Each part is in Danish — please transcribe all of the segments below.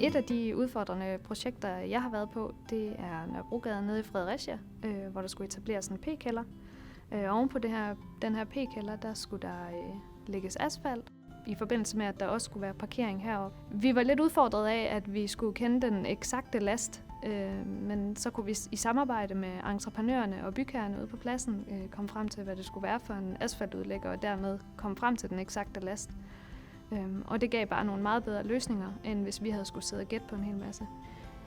Et af de udfordrende projekter, jeg har været på, det er Nørrebrogade nede i Fredericia, hvor der skulle etableres en p-kælder. Oven på den her p-kælder, der skulle der lægges asfalt, i forbindelse med, at der også skulle være parkering heroppe. Vi var lidt udfordret af, at vi skulle kende den eksakte last, men så kunne vi i samarbejde med entreprenørerne og bygherrerne ude på pladsen komme frem til, hvad det skulle være for en asfaltudlægger, og dermed komme frem til den eksakte last. Og det gav bare nogle meget bedre løsninger, end hvis vi havde skulle sidde og gætte på en hel masse.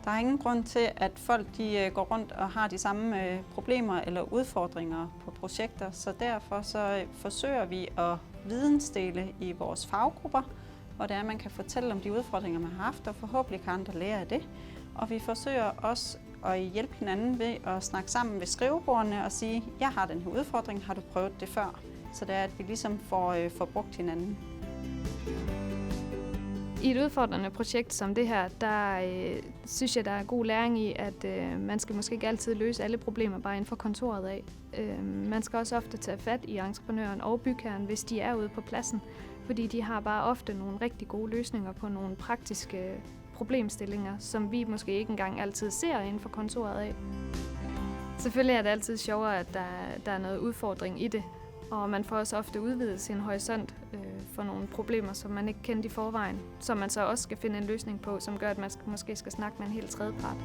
Der er ingen grund til, at folk går rundt og har de samme problemer eller udfordringer på projekter, så derfor så forsøger vi at vidensdele i vores faggrupper, hvor det er, man kan fortælle om de udfordringer, man har haft, og forhåbentlig kan andre lære af det. Og vi forsøger også at hjælpe hinanden ved at snakke sammen ved skrivebordene og sige, jeg har den her udfordring, har du prøvet det før? Så det er, at vi ligesom får brugt hinanden. I et udfordrende projekt som det her, der synes jeg, der er god læring i, at man skal måske ikke altid løse alle problemer bare inden for kontoret af. Man skal også ofte tage fat i entreprenøren og bygherren, hvis de er ude på pladsen, fordi de har bare ofte nogle rigtig gode løsninger på nogle praktiske problemstillinger, som vi måske ikke engang altid ser inden for kontoret af. Selvfølgelig er det altid sjovere, at der er noget udfordring i det, og man får også ofte udvidet sin horisont for nogle problemer, som man ikke kendte i forvejen, som man så også skal finde en løsning på, som gør, at man måske skal snakke med en helt tredje part.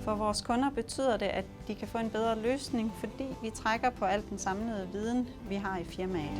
For vores kunder betyder det, at de kan få en bedre løsning, fordi vi trækker på al den samlede viden, vi har i firmaet.